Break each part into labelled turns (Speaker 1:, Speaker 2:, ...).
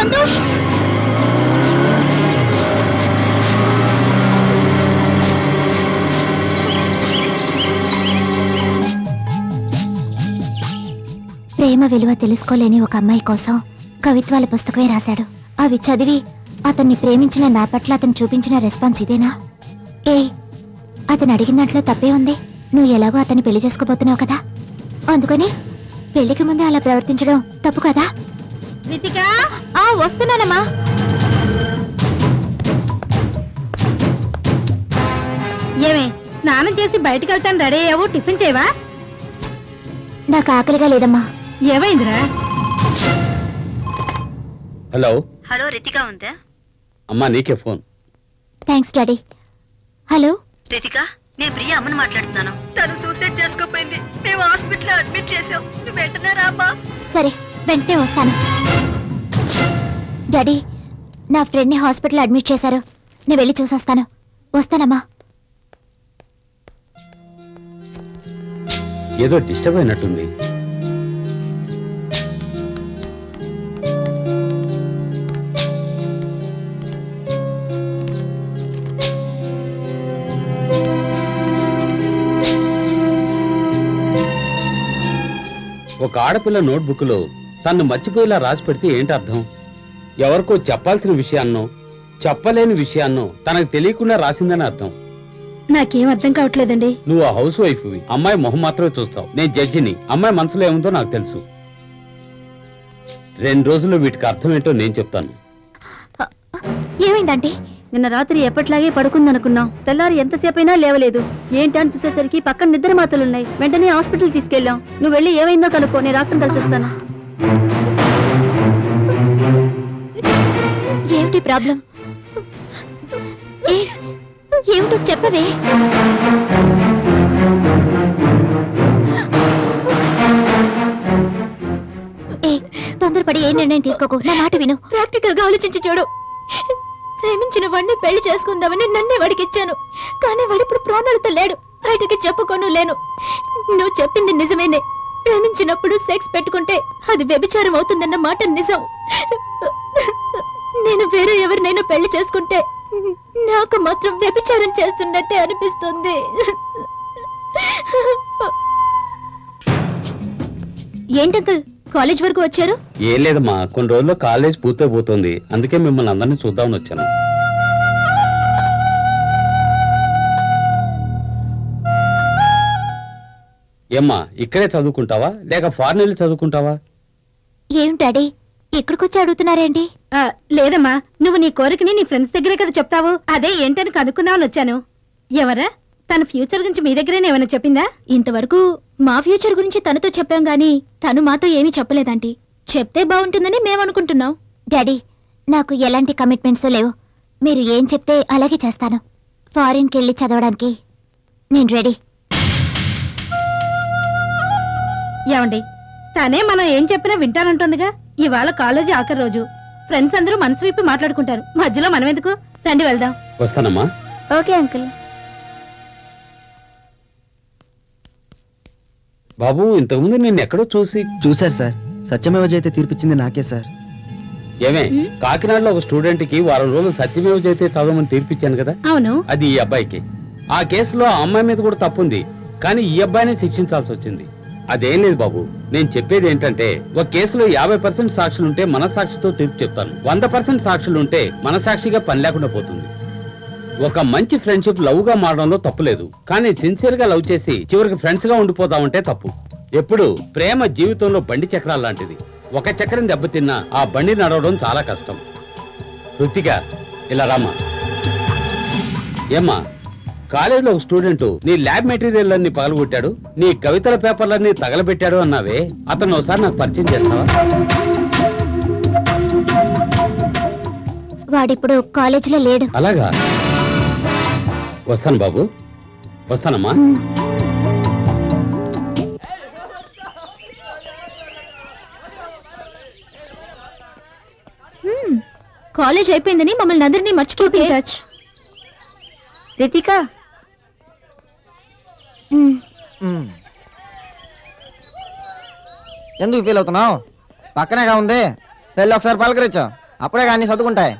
Speaker 1: సంతోష్ ప్రేమ విలువ తెలుసుకోలేని ఒక అమ్మాయి కోసం కవిత్వాల పుస్తకమే రాశాడు. అవి చదివి అతన్ని ప్రేమించిన నా పట్ల అతను చూపించిన రెస్పాన్స్ ఇదేనా? అతను అడిగిన దాంట్లో తప్పే ఉంది. నువ్వు ఎలాగో అతన్ని పెళ్లి చేసుకోబోతున్నావు కదా, అందుకని పెళ్లికి ముందే అలా ప్రవర్తించడం తప్పు కదా? రితికా, వస్తున్నానమ్మా. ఏమే, స్నానం చేసి బయటకు వెళ్తాను, రెడీ అయ్యావు, టిఫిన్ చేయవా? నాకు ఆకలిగా లేదమ్మా. ఏమైందిరా?
Speaker 2: హలో
Speaker 3: హలో, రితికా ఉందా?
Speaker 2: అమ్మా నీకే phone.
Speaker 1: Thanks daddy. Hello
Speaker 3: Ritika, నేను ప్రియా అమ్మని మాట్లాడుతున్నాను. తను సూసైడ్ చేసుకోపోయింది. మేము హాస్పిటల్లో అడ్మిట్ చేసాం. నువ్వు వెంటనే రామ్మా.
Speaker 1: సరే, వెంటనే వస్తాను. డాడీ, నా ఫ్రెండ్ని హాస్పిటల్లో అడ్మిట్ చేశారు. నేను వెళ్ళి చూసొస్తాను. వస్తానమ్మా.
Speaker 2: ఏదో డిస్టర్బ్ అయినట్టుంది. ఒక ఆడపిల్ల నోట్బుక్లో తను మర్చిపోయేలా రాసి పెడితే ఏంటి అర్థం? ఎవరికో చెప్పాల్సిన విషయాన్నో చెప్పలేని విషయాన్నో తనకు తెలియకుండా రాసిందని అర్థం.
Speaker 1: నాకేం అర్థం కావట్లేదండి.
Speaker 2: నువ్వు ఆ హౌస్ వైఫ్, అమ్మాయి మొహం మాత్రమే చూస్తావు. నేను జడ్జిని. అమ్మాయి మనసులో ఏముందో నాకు తెలుసు. 2 రోజుల్లో వీటికి అర్థం ఏంటో నేను చెప్తాను.
Speaker 1: ఏమైందంటే?
Speaker 3: నిన్న రాత్రి ఎప్పట్లాగే పడుకుందనుకున్నాం. తెల్లారి ఎంతసేపైనా లేవలేదు. ఏంటని చూసేసరికి పక్కన నిద్ర మాతలున్నాయి. వెంటనే హాస్పిటల్ తీసుకెళ్ళాం. నువ్వు వెళ్ళి ఏమైందో కనుక్కో, నేను డాక్టర్ని కలిసి వస్తాను.
Speaker 1: ఏమిటి ప్రాబ్లం? ఏమిటో చెప్పవే. తొందరపడి ఏ నిర్ణయం తీసుకోకు. నా మాట విను. ప్రాక్టికల్ గా ఆలోచించి చూడు. ప్రేమించిన వాడిని పెళ్లి చేసుకుందామని నన్నే వాడికి ఇచ్చాను. కానీ వాడు ఇప్పుడు ప్రాణాలతో లేడు. బయటకి చెప్పుకోను లేను. నువ్వు చెప్పింది నిజమేనే. ప్రేమించినప్పుడు సెక్స్ పెట్టుకుంటే అది వ్యభిచారం అవుతుందన్న మాట నిజం. నేను వేరే ఎవరినైనా పెళ్లి చేసుకుంటే నాకు మాత్రం వ్యభిచారం చేస్తున్నట్టే అనిపిస్తుంది. ఏంటంకల్, కాలేజ్ వరకు వచ్చారు?
Speaker 2: ఏం లేదమ్మా, కొన్ని రోజుల్లో కాలేజ్ పూర్తయిపోతుంది. అందుకే మిమ్మల్ని అందరినీ చూద్దామని వచ్చాను. ఏమ్మా, ఇక్కడే చదువుకుంటావా లేక ఫారెన్ వెళ్ళి చదువుకుంటావా?
Speaker 1: ఏం డాడీ ఇక్కడికొచ్చి అడుగుతున్నారేంటి? లేదమ్మా, నువ్వు నీ కోరికని నీ ఫ్రెండ్స్ దగ్గరే కదా చెప్తావు. అదే ఏంటని కనుక్కుందామని వచ్చాను. ఎవరా? తన ఫ్యూచర్ గురించి మీ దగ్గరేనే ఏమైనా చెప్పిందా? ఇంతవరకు మా ఫ్యూచర్ గురించి తనతో చెప్పాం గానీ తను మాతో ఏమీ చెప్పలేదంటీ. చెప్తే బాగుంటుందని మేమనుకుంటున్నాం. డాడీ, నాకు ఎలాంటి కమిట్మెంట్స్ లేవు. మీరు ఏం చెప్తే అలాగే చేస్తాను. ఫారిన్కి వెళ్ళి చదవడానికి నేను రెడీ. ఏమండి, తనే మనం ఏం చెప్పినా వింటానంటుందిగా. ఇవాళ కాలేజీ ఆఖరి రోజు. ఫ్రెండ్స్ అందరూ మనసు విప్పి మాట్లాడుకుంటారు. మధ్యలో మనం ఎందుకు? రండి వెళ్దాం.
Speaker 2: వస్తానమ్మా.
Speaker 3: Okay uncle.
Speaker 2: బాబు, ఇంతకుముందు నేను ఎక్కడో
Speaker 4: చూశారు సార్. సత్యమేవ జయతే తీర్పిచ్చింది నాకే సార్.
Speaker 2: ఏమే, కాకినాడలో ఒక స్టూడెంట్ కి వారం రోజులు సత్యమేవ జయతే చదవమని తీర్పిచ్చాను కదా.
Speaker 1: అవును.
Speaker 2: అది ఈ అబ్బాయికి. ఆ కేసులో ఆ అమ్మాయి మీద కూడా తప్పుంది, కానీ ఈ అబ్బాయిని శిక్షించాల్సి వచ్చింది. అదేం లేదు బాబు, నేను చెప్పేది ఏంటంటే, ఒక కేసులో 50% సాక్షులుంటే మనసాక్షితో తీర్పు చెప్తాను. 100% సాక్షులుంటే మనసాక్షిగా పని లేకుండా పోతుంది. ఒక మంచి ఫ్రెండ్షిప్ లవ్ గా మారడంలో తప్పు లేదు, కానీ సిన్సియర్ గా లవ్ చేసి చివరికి ఫ్రెండ్స్ గా ఉండిపోతామంటే తప్పు. ఎప్పుడు ప్రేమ జీవితంలో బండి చక్రాలు లాంటిది. ఒక చక్రం దెబ్బతిన్నా ఆ బండి నడవడం చాలా కష్టం. రుతిగా, ఇలా రామ్మా. ఏమ్మా, కాలేజీలో ఒక స్టూడెంట్ నీ ల్యాబ్ మెటీరియల్ అన్ని పగలగొట్టాడు, నీ కవితల పేపర్లన్నీ తగలబెట్టాడు అన్నావే, అతను ఒకసారి నాకు పరిచయం చేస్తావా?
Speaker 1: వాడిప్పుడు కాలేజీలో లేడు.
Speaker 2: అలాగా? వస్తాను బాబు, వస్తానమ్మా.
Speaker 1: కాలేజ్ అయిపోయిందని మమ్మల్ని అందరినీ మర్చిపోతే.
Speaker 3: రితికా,
Speaker 4: ఎందుకు ఫీల్ అవుతున్నావు? పక్కనేగా ఉంది, వెళ్ళి ఒకసారి పలకరించా. అప్పుడే కానీ చదువుకుంటాయి.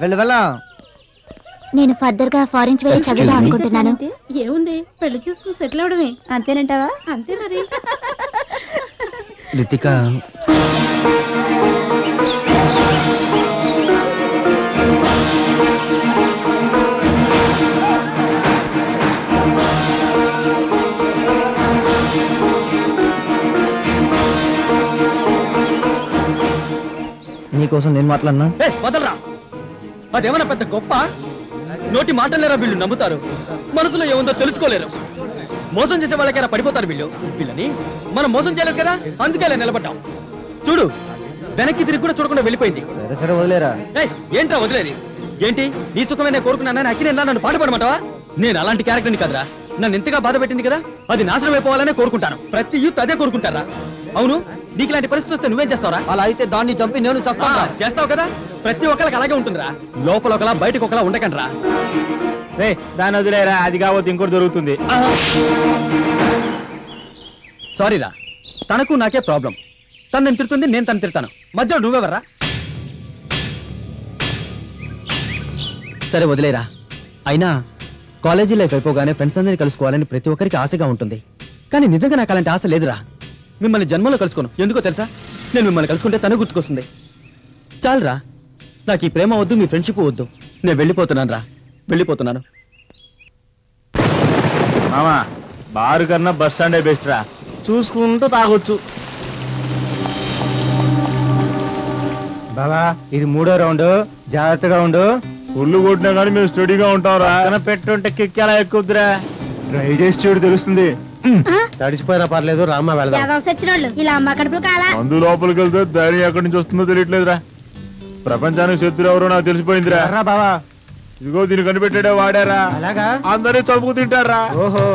Speaker 4: వెళ్ళాం.
Speaker 1: నేను ఫర్దర్ గా ఫారెన్ వెళ్ళి చదువుదాం అనుకుంటున్నాను.
Speaker 3: ఏముంది, పెళ్లి చేసుకుని సెటిల్ అవడమే. అంతేనంటావా? అంతే మరి.
Speaker 4: రితిక నీకోసం నేను మాట్లాడినా?
Speaker 5: వదలరా, అదేమన్నా పెద్ద గొప్ప? నోటి మాటలేరా వీళ్ళు నమ్ముతారు, మనసులో ఏముందో తెలుసుకోలేరు. మోసం చేసే వాళ్ళకైనా పడిపోతారు వీళ్ళని మనం మోసం చేయలేదు కదా, అందుకే నిలబడ్డాం. చూడు, వెనక్కి తిరిగి కూడా చూడకుండా వెళ్ళిపోయింది.
Speaker 4: సరే వదిలేరా.
Speaker 5: ఏంట్రా వదిలేది? ఏంటి నీ సుఖమే నేను కోరుకున్నానని అక్కినే నన్ను పాటు పడమంటావా? నేను అలాంటి క్యారెక్టర్ని కదరా. నన్ను ఎంతగా బాధ పెట్టింది కదా, అది నాశనం అయిపోవాలనే కోరుకుంటాను. ప్రతి యూత్ అదే కోరుకుంటారా? అవును, నీకు ఇలాంటి పరిస్థితి వస్తే నువ్వేం చేస్తావురా?
Speaker 4: అలా అయితే దాన్ని చంపి నేను
Speaker 5: చేస్తావు కదా. ప్రతి ఒక్కరికి అలాగే ఉంటుందిరా, లోపల ఒకలా బయటకు ఒకలా ఉండకండిరా.
Speaker 6: దాని వదిలేరా, అది కాకపోతే ఇంకోటి దొరుకుతుంది.
Speaker 5: సారీరా, తనకు నాకే ప్రాబ్లం. తను నేను తిడుతుంది, నేను తను తిడతాను. మధ్యలో నువ్వెవర్రా?
Speaker 4: సరే వదిలేరా. అయినా కాలేజీ లైఫ్ అయిపోగానే ఫ్రెండ్స్ అందరినీ కలుసుకోవాలని ప్రతి ఒక్కరికి ఆశగా ఉంటుంది. కానీ నిజంగా నాకు అలాంటి ఆశ లేదురా. మిమ్మల్ని జన్మలో కలుసుకోను. ఎందుకో తెలుసా? నేను మిమ్మల్ని కలుసుకుంటే తను గుర్తుకొస్తుంది. చాలురా, నాకు ఈ ప్రేమ వద్దు, మీ ఫ్రెండ్షిప్ వద్దు. నేను వెళ్ళిపోతున్నాను రా, వెళ్ళిపోతున్నాను.
Speaker 6: మామా, బారు కన్నా బస్ స్టాండే బెస్ట్ రా. చూసుకుంటూ తాగొచ్చు.
Speaker 7: బాబా, ఇది 3వ రౌండ్, జాగ్రత్తగా ఉండు.
Speaker 6: ఫుల్లు కొట్టినా కానీ మేము స్టడీగా ఉంటాంరా. పెట్టుంటే కిక్ ఎలా ఎక్కుద్దిరా.
Speaker 7: ట్రై చేసి చూడు, తెలుస్తుంది. తడిసిపోయినా పర్లేదు, రామ్మ వెళ్దాం.
Speaker 1: ఇలా అమ్మ కడుపులు కాలా.
Speaker 6: మందు లోపలికి వెళ్తే ధైర్యం ఎక్కడి నుంచి వస్తుందో తెలియట్లేదురా. ప్రపంచానికి శత్రువు ఎవరో నాకు తెలిసిపోయిందిరా.
Speaker 7: బాబా,
Speaker 6: ఇదిగో దీన్ని కనిపెట్టాడే వాడారా,
Speaker 7: అలాగా
Speaker 6: అందరూ చంపుకు తింటారా.
Speaker 7: ఓహో,